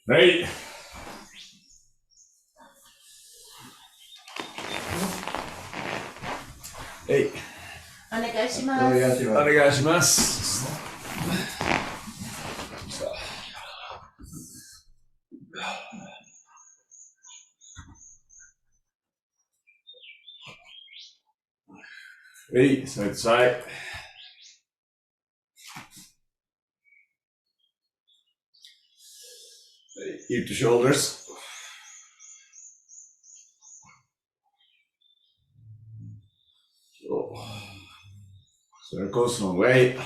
Right. Hey. お願いします。お願いします。Hey, side to side. Hip to shoulders. So, circles one way.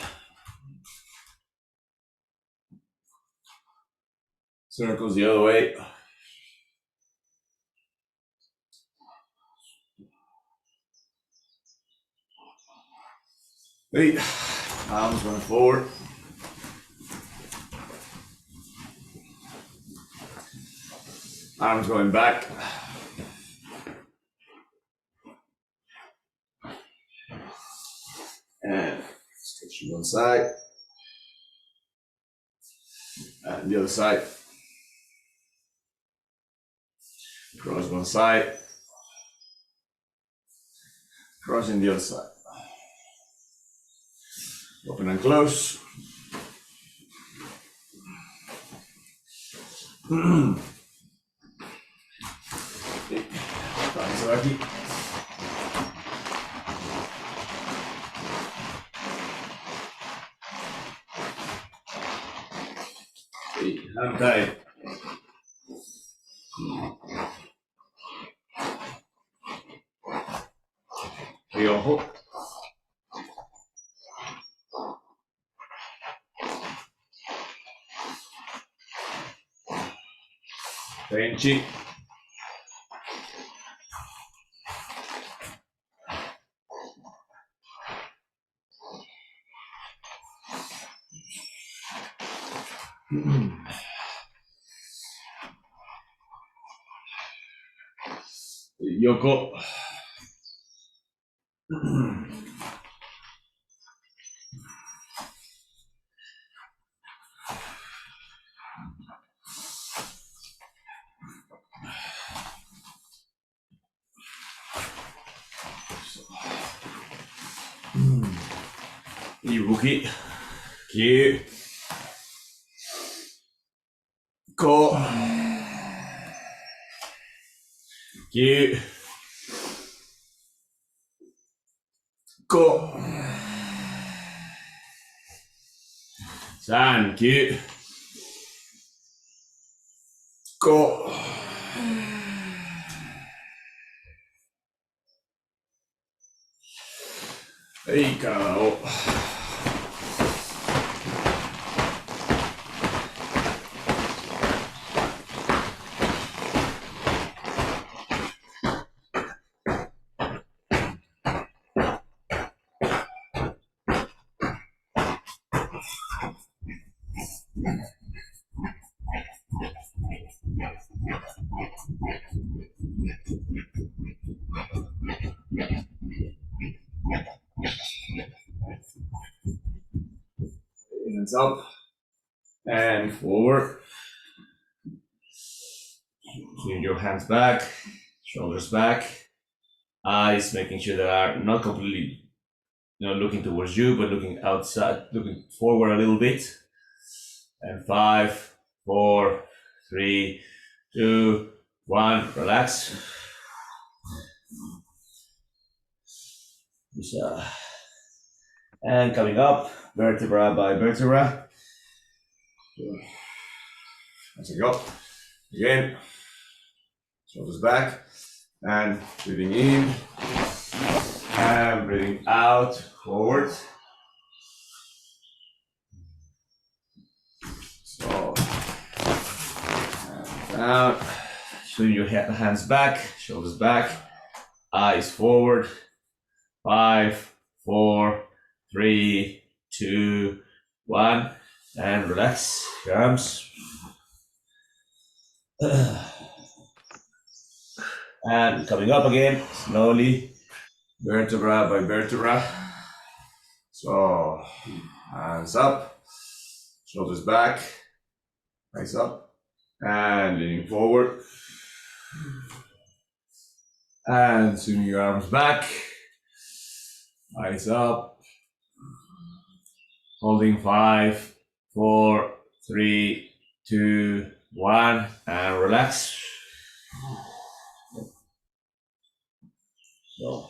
Circles the other way. Hey, arms going forward. Arms going back. And stretching one side. And the other side. Cross one side. Crossing the other side. Open and close. Taisabaki. Hand tight. Ryoho. Benchi. Yoko. Ibuki. Kyu. Ko. Kyu. Ko. San. Kyu. Ko. Hey, 体を Hands up and forward. Keep your hands back, shoulders back, eyes making sure they are not completely, looking towards you, but looking outside, looking forward a little bit. And 5, 4, 3, 2, 1. Relax. And coming up, vertebra by vertebra. As we go. Again. Shoulders back. And breathing in. And breathing out, forward. So, and out. Swing your hands back, shoulders back, eyes forward. 5, 4, 3, 2, 1, and relax your arms. And coming up again, slowly, vertebra by vertebra. So, hands up, shoulders back, eyes up, and leaning forward. And swing your arms back, eyes up, holding 5, 4, 3, 2, 1, and relax. So,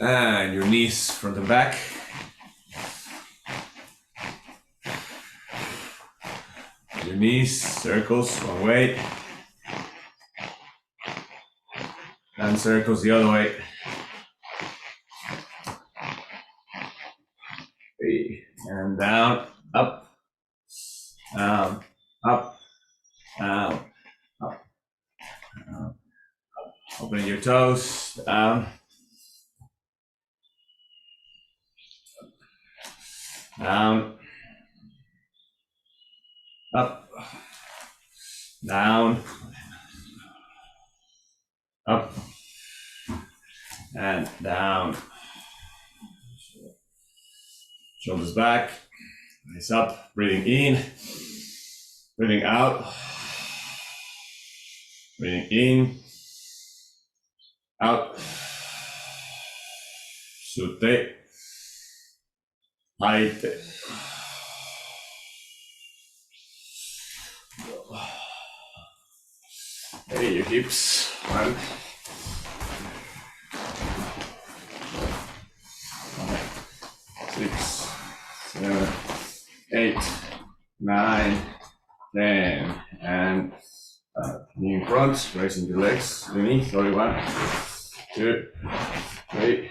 and your knees front and back. Your knees, circles one way, and circles the other way. And down, up, down, up, down, up, down, up. Opening your toes, down, down, up, down, up, and down. Shoulders back, eyes up, breathing in, breathing out, breathing in, out, sute, haite. Hey, your hips, 1, 6, 7, 8, 9, 10, and knee in front, raising your legs, the knee, sorry, 1, 2, 3,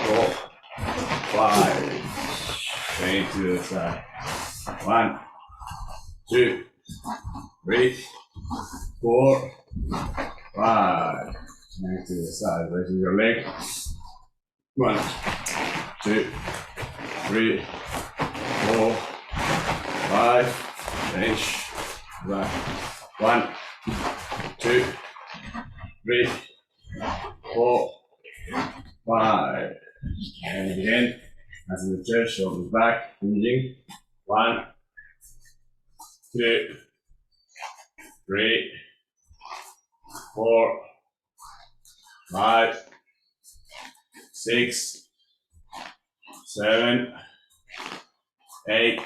4, 5, change to the side, 1, 2, 3, 4, 5, change to the side, raising your leg, 1, 2, 3, 4, 5, change, right, 1, 2, 3, 4, 5, and again, as in the chair, shoulders back, hinging, 1, 2, 3, 4, 5, 6, 7, 8,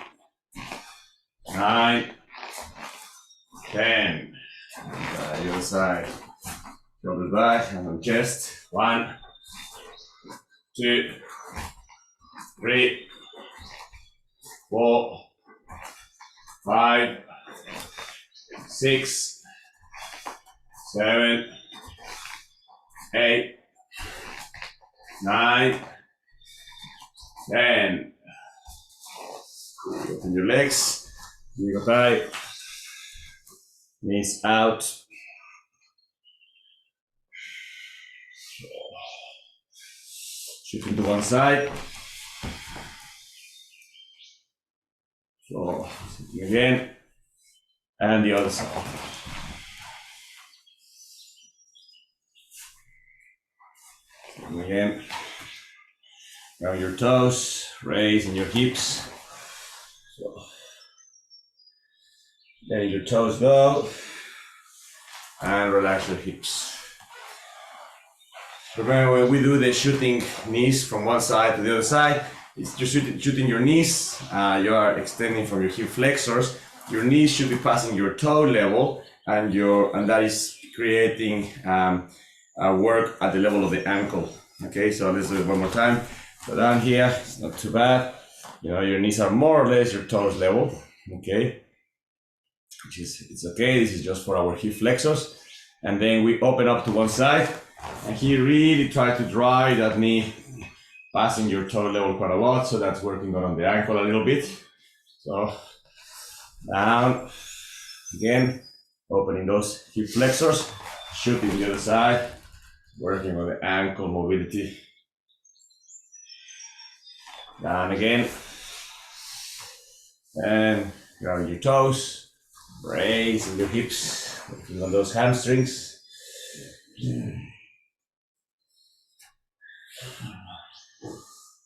9, 10. The other side. Shoulders back, hands on chest. 1, 2, 3, 4, 5, 6, 7, 8, 9, 10. Open your legs, you go tight, knees out. Shifting to one side. So, sitting again, and the other side. Sitting again. Grab your toes, raising your hips. So, let your toes go, and relax your hips. Remember, when we do the shooting knees from one side to the other side, it's just shooting your knees. You are extending from your hip flexors. Your knees should be passing your toe level, and that is creating work at the level of the ankle. Okay, so let's do it one more time. So down here, it's not too bad. You know, your knees are more or less your toes level. Okay, it's okay. This is just for our hip flexors, and then we open up to one side. And here, really try to drive that knee passing your toe level quite a lot, so that's working on the ankle a little bit. So down again, opening those hip flexors, shooting the other side, working on the ankle mobility. Down again. And grabbing your toes, raising your hips, working on those hamstrings.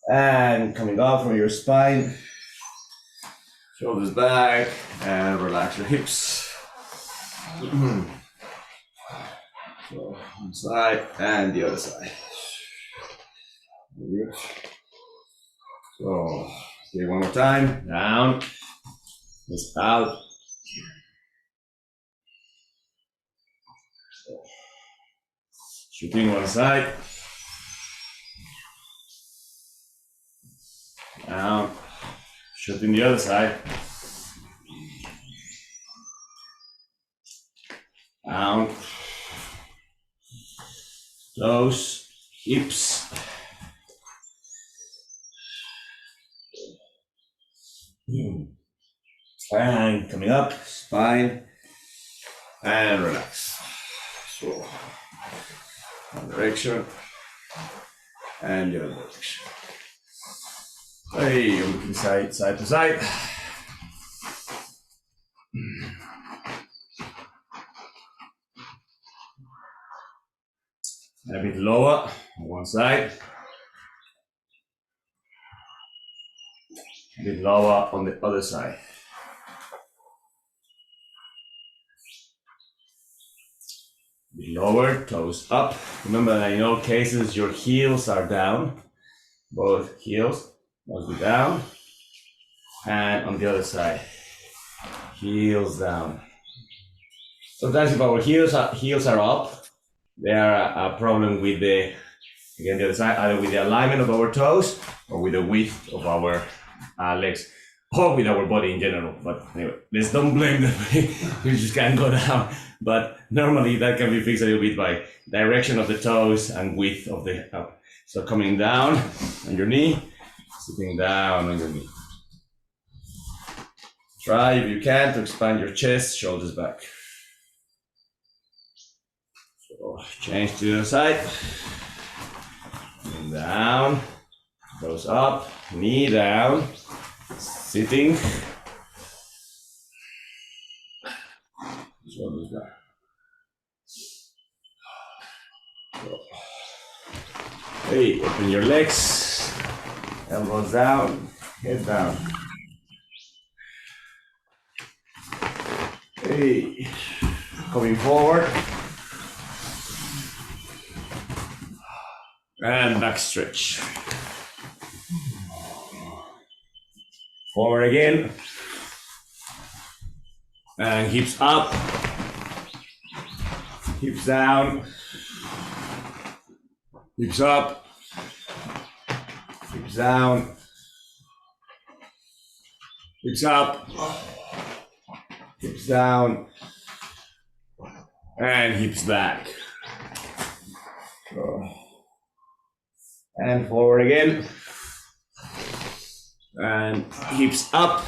And coming up from your spine, shoulders back, and relax your hips. So one side and the other side. Good. So okay, one more time. Down. Just out. Shooting one side. Down. Shooting the other side. Down. Toes, hips. And coming up, spine, and relax. So, one direction, and the other direction. Hey, looking side to side. And a bit lower on one side. A bit lower on the other side. A bit lower, toes up. Remember that in all cases your heels are down. Both heels must be down. And on the other side, heels down. Sometimes if our heels are up, they are a problem with the other side, either with the alignment of our toes or with the width of our legs, or with our body in general. But anyway, let's don't blame them. We just can't go down. But normally that can be fixed a little bit by direction of the toes and width of the So coming down on your knee, sitting down on your knee. Try, if you can, to expand your chest, shoulders back. So change to the other side. And down, goes up, knee down, sitting. Shoulders back. So, hey, open your legs, elbows down, head down. Hey, coming forward. And back stretch. Forward again. And hips up. Hips down. Hips up. Hips down. Hips up. Hips down. And hips back. So, and forward again. And hips up.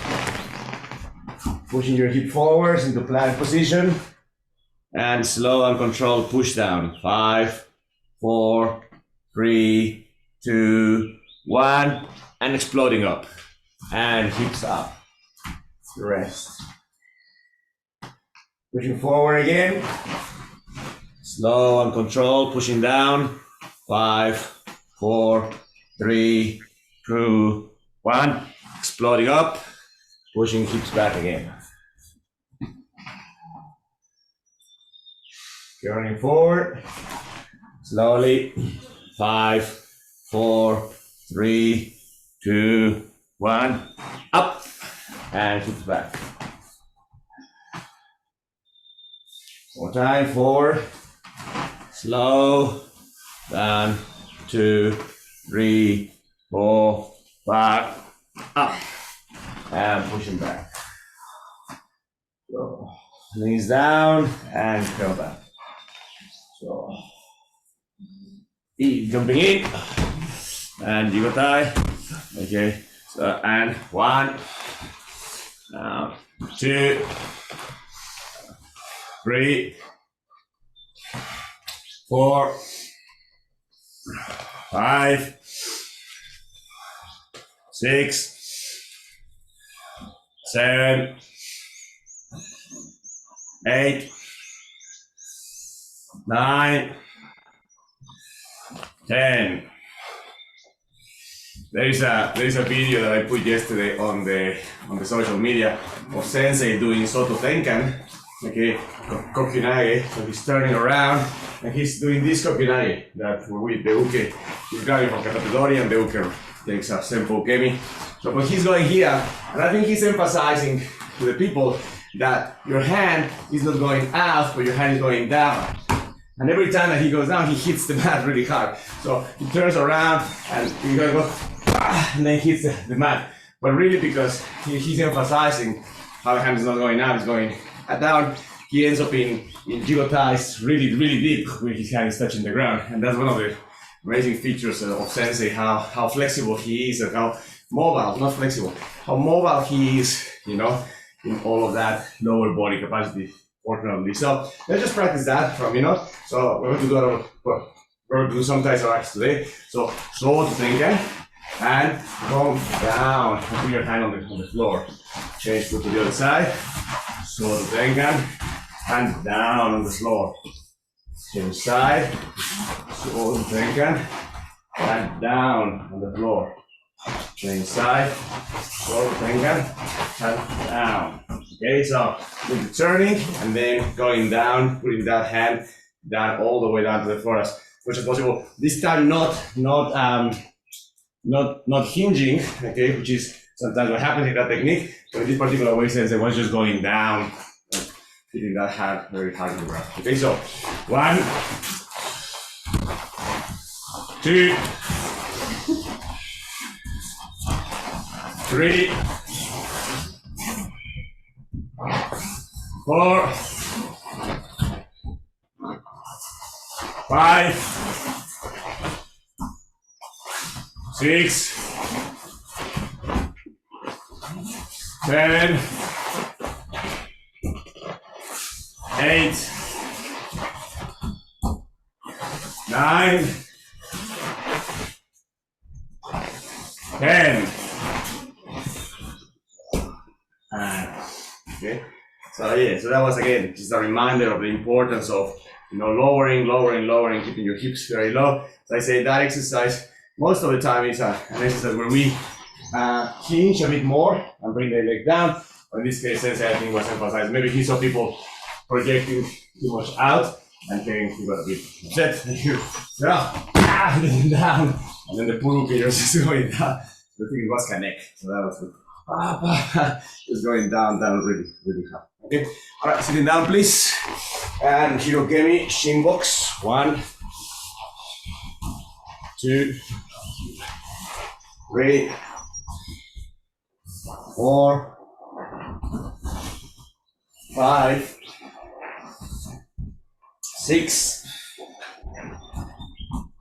Pushing your hip forwards into plank position. And slow and controlled push down. 5, 4, 3, 2, 1. And exploding up. And hips up. Rest. Pushing forward again. Slow and controlled, pushing down. 5, 4, 3, 2, 1. Exploding up. Pushing hips back again. Turning forward. Slowly. 5, 4, 3, 2, 1. Up. And hips back. One more time, forward, slow, down, 2, 3, 4, 5, up, and pushing back. So, knees down and come back. So, jumping in, and you go tie. Okay, so, and 1, 2, 3, 4, 5, 6, 7, 8, 9, 10. There is a video that I put yesterday on the social media of Sensei doing Soto Tenkan, okay, Kokunage. So he's turning around and he's doing this Kokunage that with the uke, he's grabbing from Katatedori and the uke takes a Senpo Kemi. So but he's going here, and I think he's emphasizing to the people that your hand is not going out, but your hand is going down. And every time that he goes down, he hits the mat really hard. So he turns around and he goes, and then hits the mat. But really, because he's emphasizing how the hand is not going out, it's going down, he ends up in jigotais really, really deep when his hand is touching the ground. And that's one of the amazing features of Sensei, how flexible he is and how mobile, not flexible, how mobile he is, you know, in all of that lower body capacity. Fortunately, so let's just practice that from, you know. So we're going to do some Taisabaki today. So slow to Tenkan and come down. Put your hand on the floor. Change foot to the other side. Slow to Tenkan and down on the floor. Change side. Slow to Tenkan and down on the floor. Change side. Slow to Tenkan and down. Okay, so with the turning and then going down, putting that hand down all the way down to the floor as much as possible. This time not hinging, okay, which is sometimes what happens in that technique. But in this particular way, since it was just going down, hitting that hand very hard on the ground. Okay, so 1, 2, 3, 4, 5, 6, 7, 8, 9, 10. Okay. So yeah, so that was again just a reminder of the importance of, you know, lowering, keeping your hips very low. So I say that exercise most of the time is an exercise where we hinge a bit more and bring the leg down. But in this case, Sensei I think was emphasized. Maybe he saw people projecting too much out and then he got a bit upset. And you down, and then the puruki is going down. The thing was connect, so that was good. Just going down, really, really hard. Okay. All right, sitting down, please. And Hirokemi, Shinbox. 1, 2, 3, 4, 5, 6,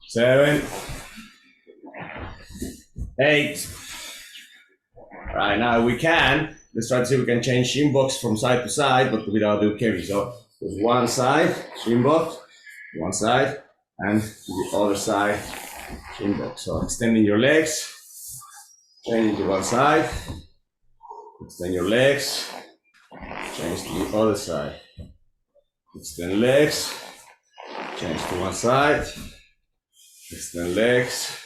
7, 8. Right, now we can, let's try to see if we can change Shinbox from side to side, but without the ukebi. So one side, Shinbox, one side, and to the other side, Shinbox. So extending your legs, change to one side, extend your legs, change to the other side, extend legs, change to one side, extend legs,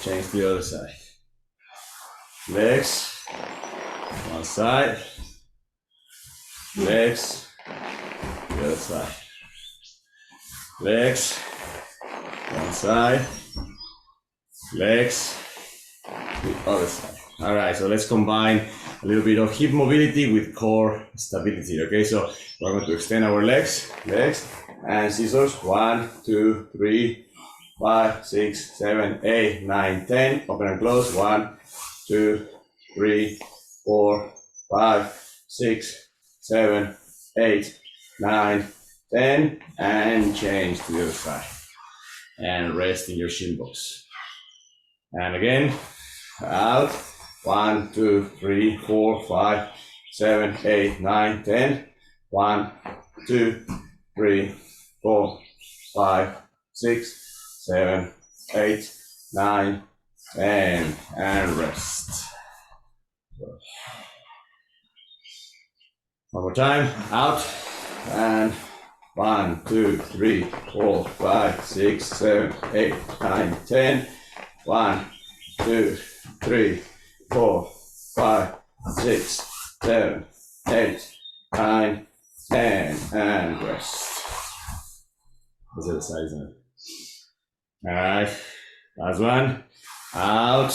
change to the other side. Legs, one side, legs, the other side. Legs, one side, legs, the other side. All right, so let's combine a little bit of hip mobility with core stability. Okay, so we're going to extend our legs, and scissors. 1, 2, 3, 5, 6, 7, 8, 9, 10. Open and close. 1, 2, 3, 4, 5, 6, 7, 8, 9, 10, and change to the other side. And rest in your Shinbox. And again, out. 1, 2, 3, 4, 5, 7, 8, 9, 10. 1, 2, 3, 4, 5, 6, 7, 8, 9, 10, and rest. One more time, out, and 1, 2, 3, 4, 5, 6, 7, 8, 9, 10. 1, 2, 3, 4, 5, 6, 7, 8, 9, 10, and rest. That's the size, isn't it? All right, last one. Out.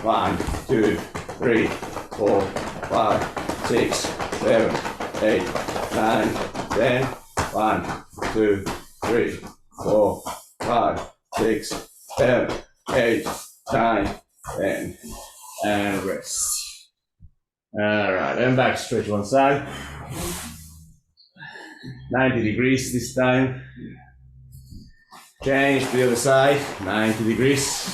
1, 2, 3, 4, 5, 6, 7, 8, 9, 10. 1, 2, 3, 4, 5, 6, 7, 8, 9, 10, and rest. All right, and back, stretch one side. 90 degrees this time. Change to the other side, 90 degrees.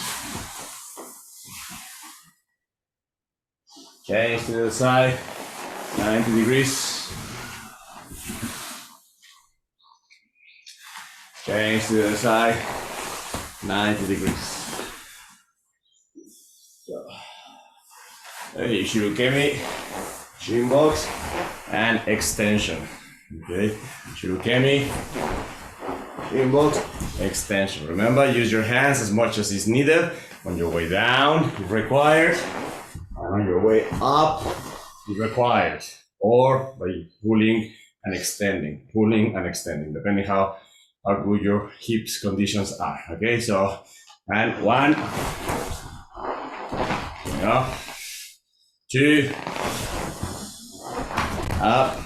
Change to the other side, 90 degrees. Change to the other side, 90 degrees. So, Shirokemi, Shinbox, and extension. Okay, Shirokemi, Shinbox, extension. Remember, use your hands as much as is needed. On your way down, if required, and on your way up, if required, or by pulling and extending, depending how good your hips conditions are. Okay, so, and 1, 2, up,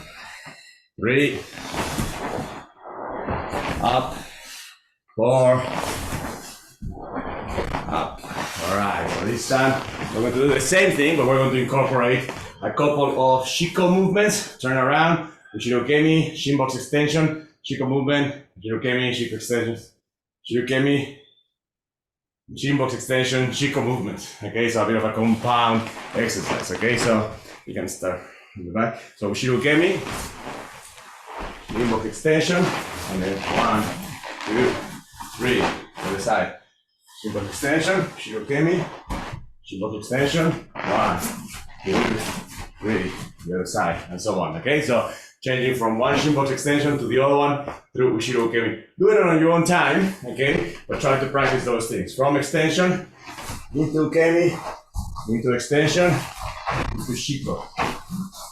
3, up, 4, up. All right, so this time we're going to do the same thing, but we're going to incorporate a couple of shiko movements. Turn around, Shirokemi, Shinbox extension, shiko movement, Shirokemi, shiko extension, Shirokemi, Shinbox extension, shiko movement. Okay, so a bit of a compound exercise. Okay, so you can start in the back. So Shirokemi, Shinbox extension, and then 1, 2, 3 to the side. Shinbox extension, Shirokemi, Shinbox extension, 1, 2, 3, the other side, and so on. Okay, so changing from one Shinbox extension to the other one through Shirokemi. Do it on your own time, okay? But try to practice those things. From extension, into Kemi, into extension, into Shiko.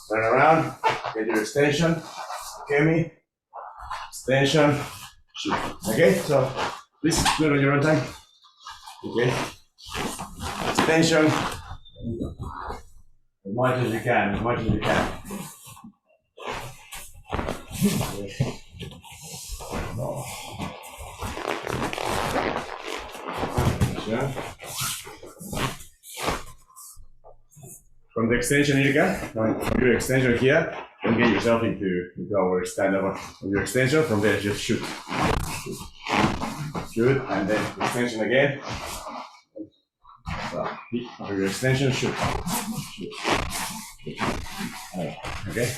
Turn around, get your extension, Kemi, extension, Shiko. Okay, so please do it on your own time. Okay, extension, as much as you can, as much as you can. From the extension you get, from your extension here, don't get yourself into our stand-up. From your extension, from there just shoot. Shoot, and then extension again. So, from your extension, shoot. Okay?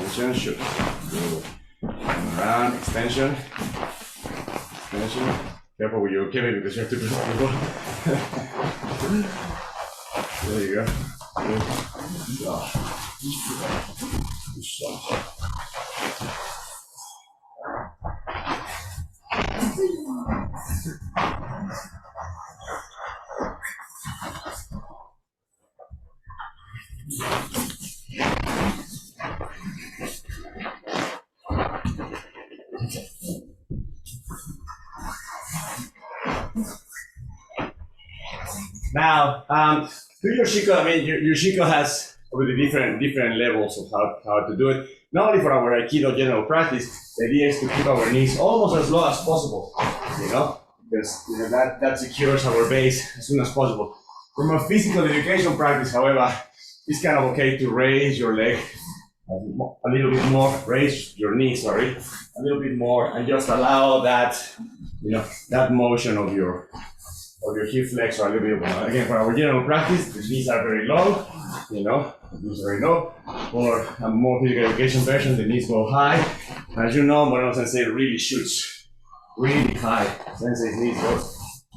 Extension, shoot. Around, extension. Extension. Careful with your kemi because you have to go. There you go. Now, through your shiko, I mean, your shiko has already different levels of how to do it. Not only for our Aikido general practice, the idea is to keep our knees almost as low as possible, because that secures our base as soon as possible. From a physical education practice, however, it's kind of okay to raise your leg a little bit more, raise your knee, a little bit more, and just allow that, that motion of your of your hip flexor a little bit. Again, for our general practice, the knees are very low, the knees are very low. For a more physical education version, the knees go high. As you know, Moreno Sensei really shoots really high. Sensei's knees go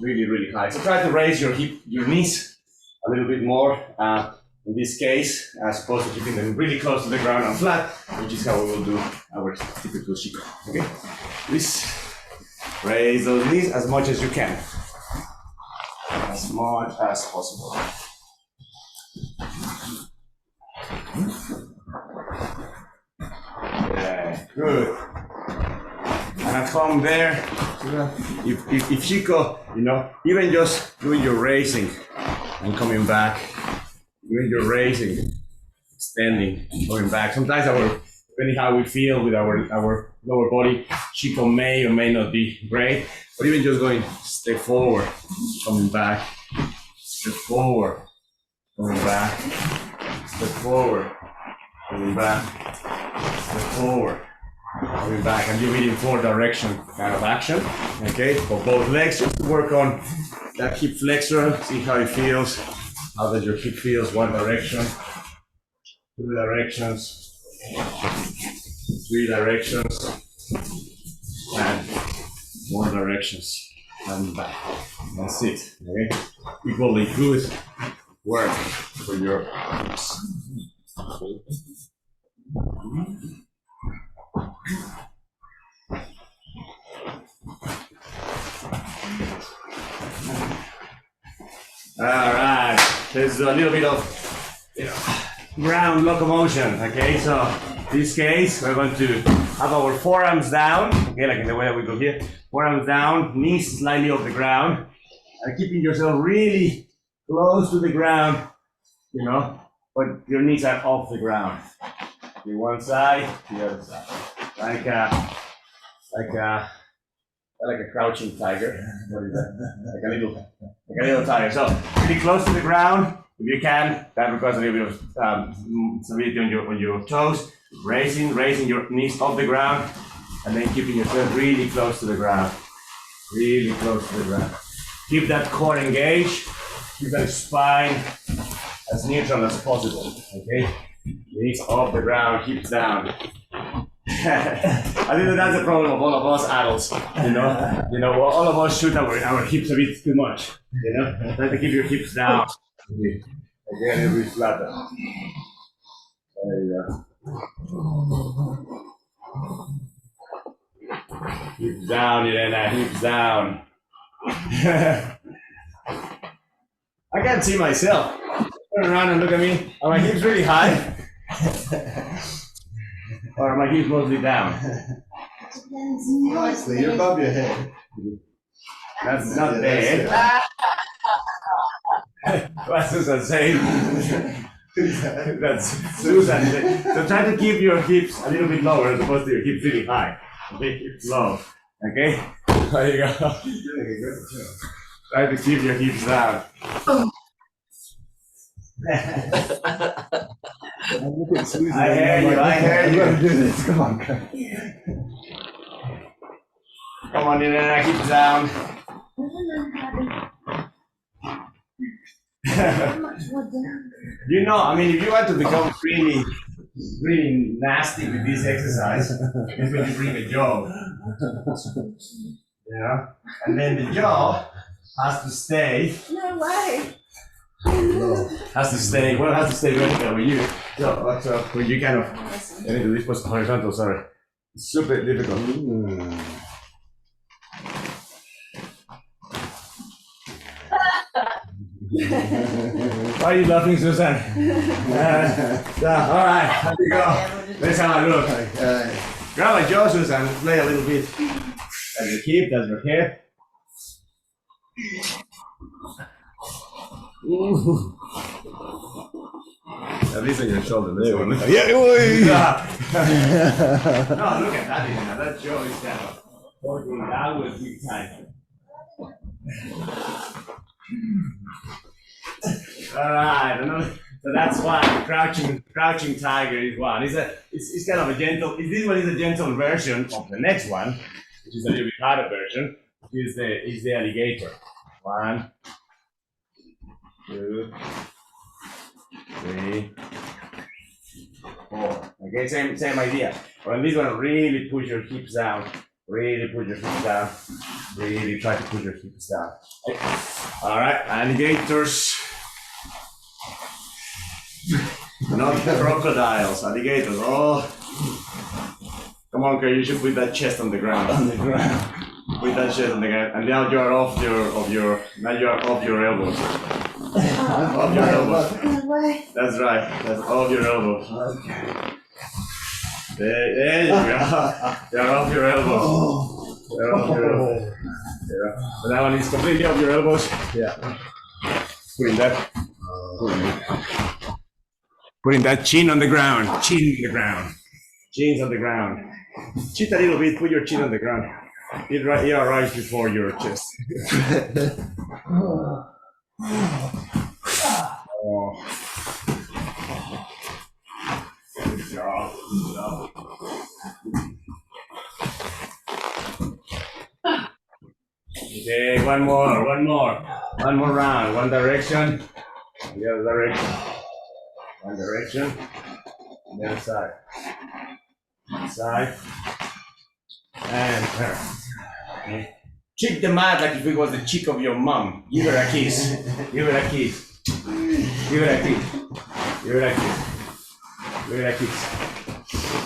really, really high. So try to raise your knees a little bit more. In this case, as opposed to keeping them really close to the ground and flat, which is how we will do our typical shiko. Okay? Please raise those knees as much as you can. As much as possible. Yeah, good. And at home there, if shiko, even just doing your raising and coming back, doing your raising, extending, coming back. Sometimes depending how we feel with our lower body, shiko may or may not be great, but even just going step forward, coming back, step forward, coming back, step forward, coming back, step forward, coming back, and you're in 4 direction kind of action, okay, for both legs, just to work on that hip flexor, see how it feels, how does your hip feels, 1 direction, 2 directions, 3 directions, and 1 directions, and back. That's it. Okay? Equally good work for your hips. All right. There's a little bit of ground locomotion. Okay, so in this case, we're going to have our forearms down, okay, like in the way that we go here. Forearms down, knees slightly off the ground, and keeping yourself really close to the ground, but your knees are off the ground. The one side, the other side, like a crouching tiger. What is that? Like a little tiger. So really close to the ground. If you can, that requires a little bit of stability on your toes. Raising your knees off the ground, and then keeping yourself really close to the ground. Really close to the ground. Keep that core engaged. Keep that spine as neutral as possible. Okay? Knees off the ground, hips down. I think that's the problem of all of us adults. All of us shoot our hips a bit too much. Try to keep your hips down. Okay, a little bit flatter. There you go. Hips down, Irene, hips down. I can't see myself. Turn around and look at me. Are my hips really high? Or are my hips mostly down? Nicely, you're above your head. That's not there. What's Susan saying? That's Susan. So try to keep your hips a little bit lower as opposed to your hips really high. Okay, hips low. Okay? There you go. Try to keep your hips down. I hear you. Do this. Come on. Come on, Nina, hips down. If you want to become really, really nasty with this exercise, it's when you bring a jaw. And then the jaw has to stay. No way. Has to stay vertical with you. So when you kind of get into this position, horizontal, sorry. It's super difficult. Why are you laughing, Susan? All right, here we go. Let's have a look. Grab a jaw, Susan. Play a little bit. That's your hip, that's your head. Ooh. At least on your shoulder. That's one. Yeah, No, look at that. That jaw is kind of going downward big time. All right, so that's one. Crouching tiger is one. It's kind of a gentle. This one is a gentle version of the next one, which is a little bit harder version. Is the alligator. 1, 2, 3, 4. Okay, same idea. But on this one, really push your hips down. Really put your hips down. Really try to put your hips down. All right, alligators. Not crocodiles, alligators. Oh, come on, Kay, you should put that chest on the ground. On the ground. Put that chest on the ground, and now you are off your now you are off your elbows. Off your elbows. That's right. That's off your elbows. Okay. There you go. You're off your elbows. Oh. You're off your elbows. Yeah. But that one is completely off your elbows. Yeah. Putting that chin on the ground. Chin on the ground. Chin's on the ground. Cheat a little bit. Put your chin on the ground. It arrives before your chest. Oh. Good job. Good job. Okay, one more round. One direction, the other direction. One direction, the other side. One side, and turn. Okay. Cheek the mat like if it was the cheek of your mom. Give her a kiss. Give her a kiss. Give her a kiss. Give her a kiss. Give her a kiss.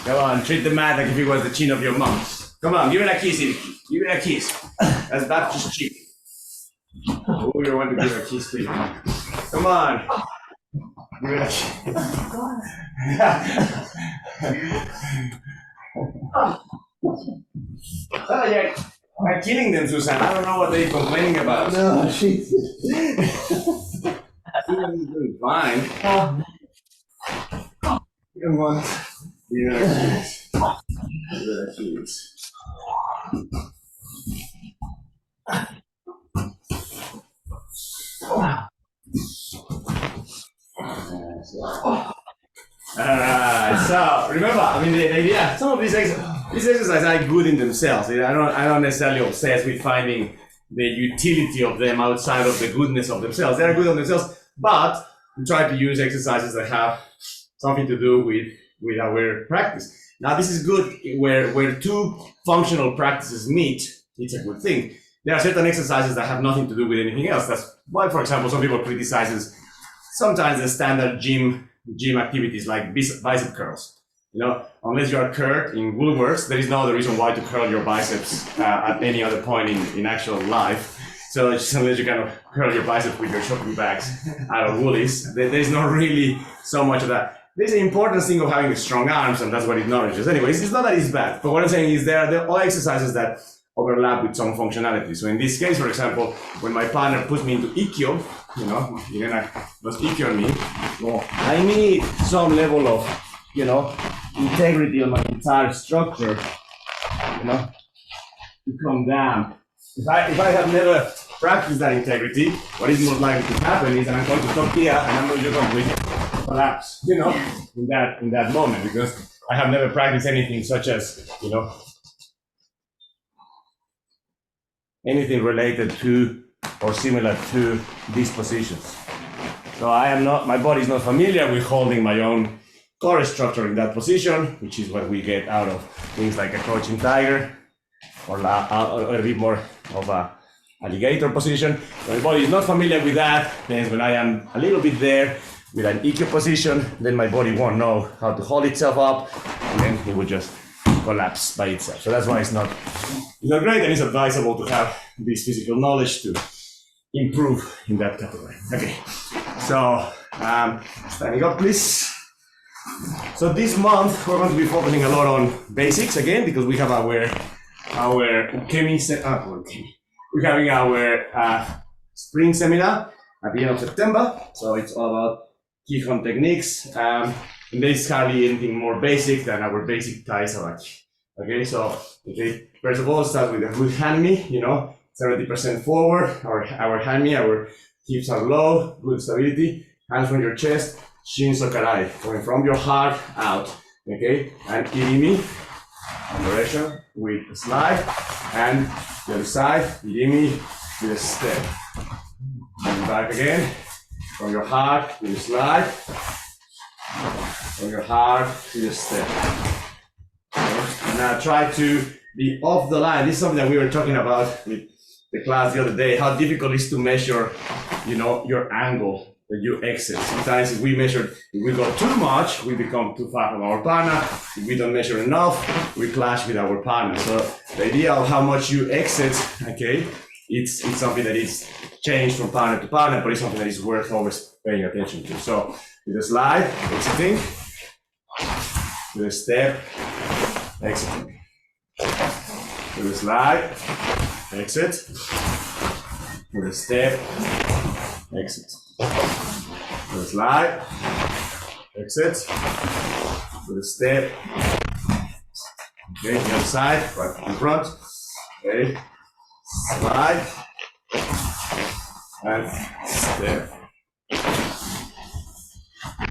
Come on, treat the mat like if it was the chin of your mom. Come on, give her a kiss. Give her a kiss. That's Baptist cheek. Oh, you want to give her a kiss to you. Come on. Give her a kiss. Oh, yeah. I'm killing them, Susan. I don't know what they're complaining about. No, she's. Susan's doing fine. Come on. Give her a kiss. Give her a kiss. Alright, so remember, I mean, the idea, some of these exercises are good in themselves. I don't necessarily obsess with finding the utility of them outside of the goodness of themselves. They are good on themselves, but we try to use exercises that have something to do with our practice. Now, this is good where two functional practices meet. It's a good thing. There are certain exercises that have nothing to do with anything else. That's why, for example, some people criticize sometimes the standard gym activities like bicep curls. You know, unless you are Kurt in Woolworths, there is no other reason why to curl your biceps at any other point in actual life. So just unless you kind of curl your biceps with your shopping bags out of Woolies, there is not really so much of that. There's an important thing of having strong arms, and that's what it nourishes. Anyways, it's not that it's bad. But what I'm saying is there are all exercises that overlap with some functionality. So in this case, for example, when my partner puts me into Ikkyo, you know, you're gonna just Ikkyo on me, well, I need some level of, you know, integrity on my entire structure, you know, to come down. If I have never practiced that integrity, what is most likely to happen is that I'm going to stop here and I'm going to completely collapse, you know, in that moment, because I have never practiced anything such as, you know, anything related to or similar to these positions. So my body is not familiar with holding my own core structure in that position, which is what we get out of things like a crouching tiger or a bit more of a alligator position. When my body is not familiar with that, then when I am a little bit there with an Ikkyo position, then my body won't know how to hold itself up, and then it will just collapse by itself. So that's why it's not great, and it's advisable to have this physical knowledge to improve in that category. Okay, so standing up, please. So this month we're going to be focusing a lot on basics again, because we have our ukemi we're having our spring seminar at the end of September. So it's all about Kihon techniques. And there's hardly anything more basic than our basic Taisabaki. Okay, so first of all, start with a good hanmi, you know, 70% forward, our hanmi, our hips are low, good stability, hands from your chest, shin sokarai, going from your heart out, okay, and irimi, direction with a slide, and the other side, irimi, with a step. And back again. From your heart to the slide. From your heart to the step. Okay. And now try to be off the line. This is something that we were talking about with the class the other day, how difficult it is to measure, your angle that you exit. Sometimes if we go too much, we become too far from our partner. If we don't measure enough, we clash with our partner. So the idea of how much you exit, okay, it's something that is changed from partner to partner, but it's something that is worth always paying attention to. So with a slide, exiting, with a step, exiting. With a slide, exit. With a step, exit. With a slide, exit. With a step. Okay, the other side, right in front. Okay, slide and step.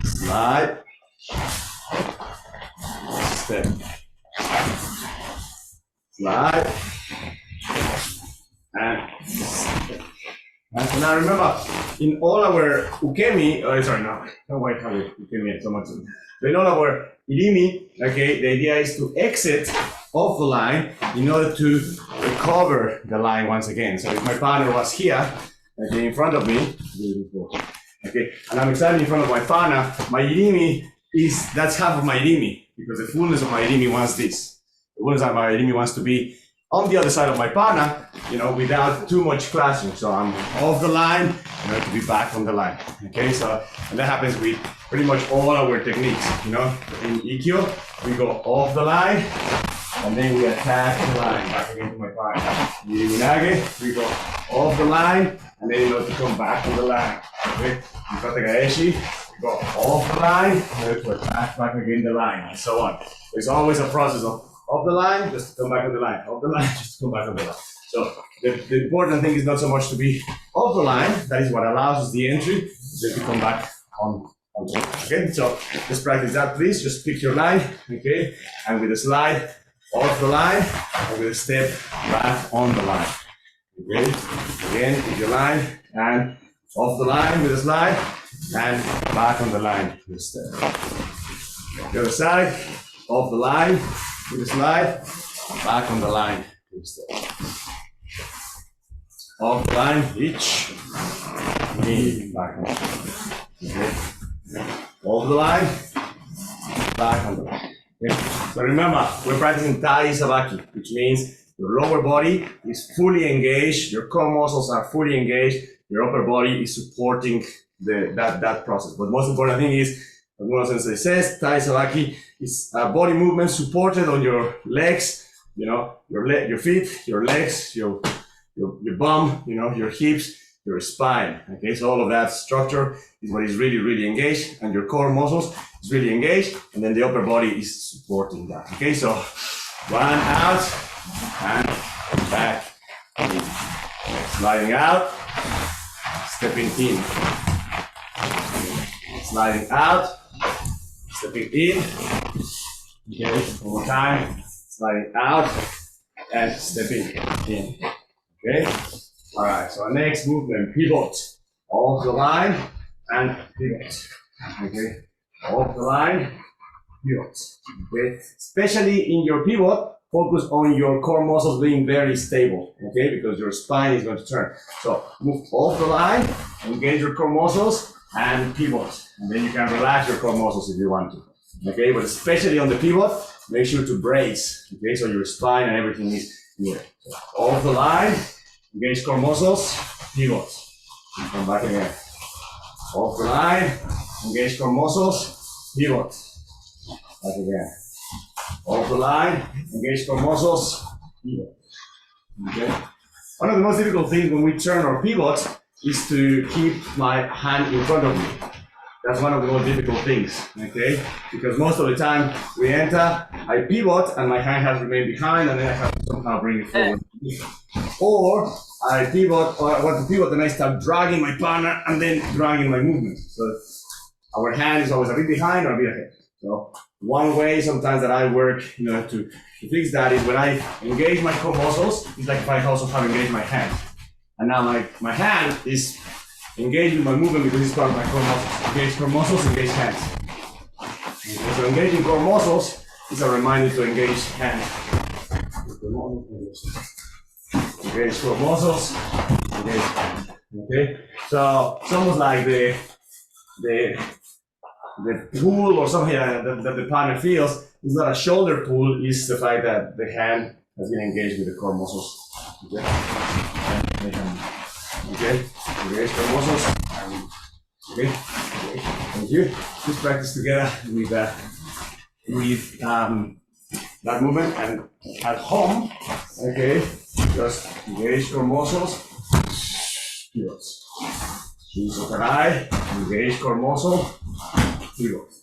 Slide, step. Slide and step. And now remember, in all our ukemi, not white color ukemi so much. So in all our irimi, okay, the idea is to exit off the line in order to recover the line once again. So if my partner was here, okay, in front of me, okay, and I'm standing in front of my partner, my irimi that's half of my irimi, because the fullness of my irimi wants this. The fullness of my irimi wants to be on the other side of my partner, without too much clashing. So I'm off the line in order to be back on the line. Okay, so, and that happens with pretty much all our techniques. In Ikkyo, we go off the line, and then we attack the line back again to my partner. In Irinage, we go off the line, and then in order to come back on the line. Okay, in Katagaeshi, we go off the line, in order to attack back again the line, and so on. There's always a process of off the line, just to come back on the line. Off the line, just to come back on the line. So the important thing is not so much to be off the line. That is what allows us the entry, just to come back on the line. Okay, so let's practice that, please. Just pick your line, okay, and with a slide off the line, and with a step back on the line. Okay, again, pick your line and off the line with a slide, and back on the line with a step. The other side, off the line. With a slide, back on the line, off the line, each, knee, back on the line, okay. Off the line, back on the line, okay. So remember, we're practicing Taisabaki, which means your lower body is fully engaged, your core muscles are fully engaged, your upper body is supporting that process. But the most important thing is, as Mura Sensei says, Taisabaki is a body movement supported on your legs, your feet, your legs, your bum, your hips, your spine. Okay, so all of that structure is what is really, really engaged, and your core muscles is really engaged, and then the upper body is supporting that. Okay, so one out and back, in. Sliding out, stepping in, sliding out. Stepping in, okay, one more time, sliding out, and stepping in, okay? All right, so our next movement, pivot, off the line, and pivot, okay? Off the line, pivot, okay? Especially in your pivot, focus on your core muscles being very stable, okay? Because your spine is going to turn. So move off the line, engage your core muscles, and pivot. And then you can relax your core muscles if you want to. Okay, but especially on the pivot, make sure to brace. Okay, so your spine and everything is here. So off the line, engage core muscles, pivot. And come back again. Off the line, engage core muscles, pivot. Back again. Off the line, engage core muscles, pivot. Okay. One of the most difficult things when we turn or pivot is to keep my hand in front of me. That's one of the most difficult things, okay? Because most of the time we enter, I pivot, and my hand has remained behind, and then I have to somehow bring it forward. Or I pivot, or I want to pivot, and I start dragging my partner, and then dragging my movement. So our hand is always a bit behind or a bit ahead. So one way sometimes that I work, to fix that is when I engage my core muscles, it's like if I also have engaged my hand. And now my hand is engaged with my movement because it's part of my core muscles. Engage core muscles, engage hands. Okay, so engaging core muscles is a reminder to engage hands. Engage core muscles, engage hands. Okay, so it's almost like the pull or something that the partner feels is not a shoulder pull, is the fact that the hand has been engaged with the core muscles. Okay, okay, engage core muscles. Okay, thank you. Just practice together with that movement, and at home, okay, just engage core muscles. Pivots. Shiso Tarai, engage core muscle. Pivot.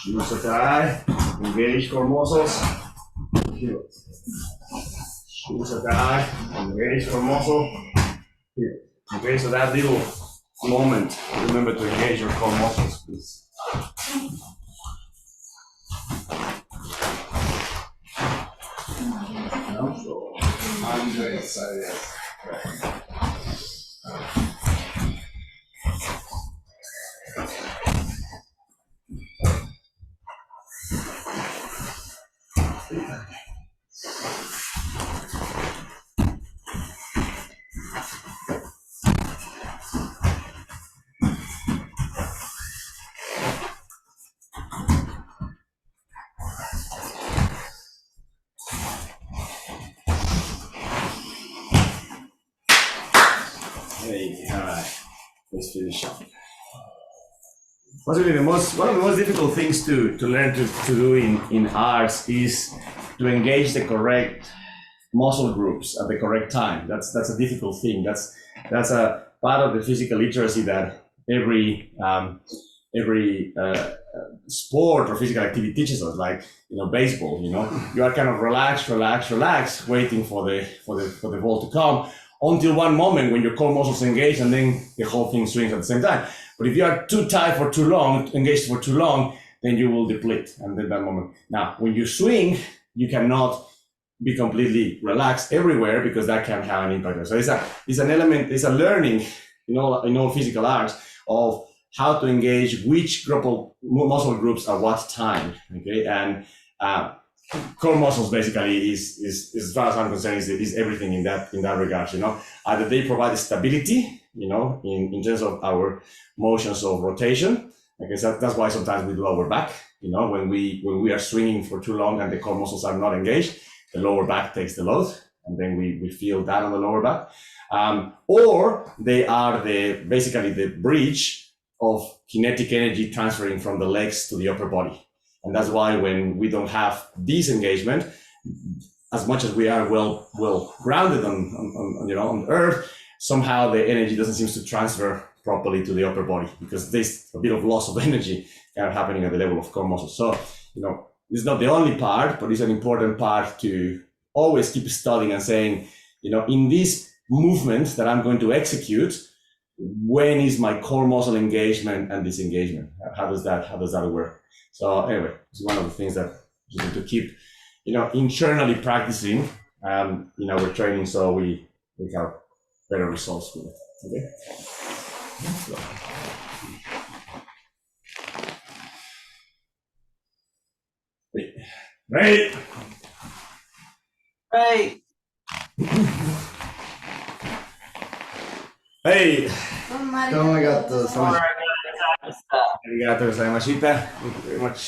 Shiso Tarai, engage core muscles. Pivot. Shiso Tarai, engage core muscle. Pivot. Okay, so that little moment, remember to engage your core muscles, please. So, I'm doing it, so yes. Hey, all right, let's finish up. Possibly one of the most difficult things to learn to do in arts is to engage the correct muscle groups at the correct time. That's a difficult thing. That's a part of the physical literacy that every sport or physical activity teaches us. Like baseball. You are kind of relaxed, waiting for the ball to come, until one moment when your core muscles engage, and then the whole thing swings at the same time. But if you are too tight for too long, engaged for too long, then you will deplete. And then that moment. Now, when you swing, you cannot be completely relaxed everywhere, because that can have an impact. So it's an element, it's a learning in all physical arts of how to engage which group of muscle groups at what time. Okay, and core muscles basically is as far as I'm concerned is everything in that regard. Either they provide stability, in terms of our motions of rotation. I guess that's why sometimes we do lower back. When we are swinging for too long and the core muscles are not engaged, the lower back takes the load, and then we feel that on the lower back. Or they are basically the bridge of kinetic energy transferring from the legs to the upper body. And that's why when we don't have disengagement, as much as we are well grounded on earth, somehow the energy doesn't seem to transfer properly to the upper body, because there's a bit of loss of energy kind of happening at the level of core muscles. So, it's not the only part, but it's an important part to always keep studying and saying, in this movement that I'm going to execute, when is my core muscle engagement and disengagement? How does that work? So anyway, it's one of the things that you need to keep, internally practicing in our training, so we have better results with it. Okay. So. Right. Right. Hey. Arigato. Arigato gozaimashita. Thank you very much.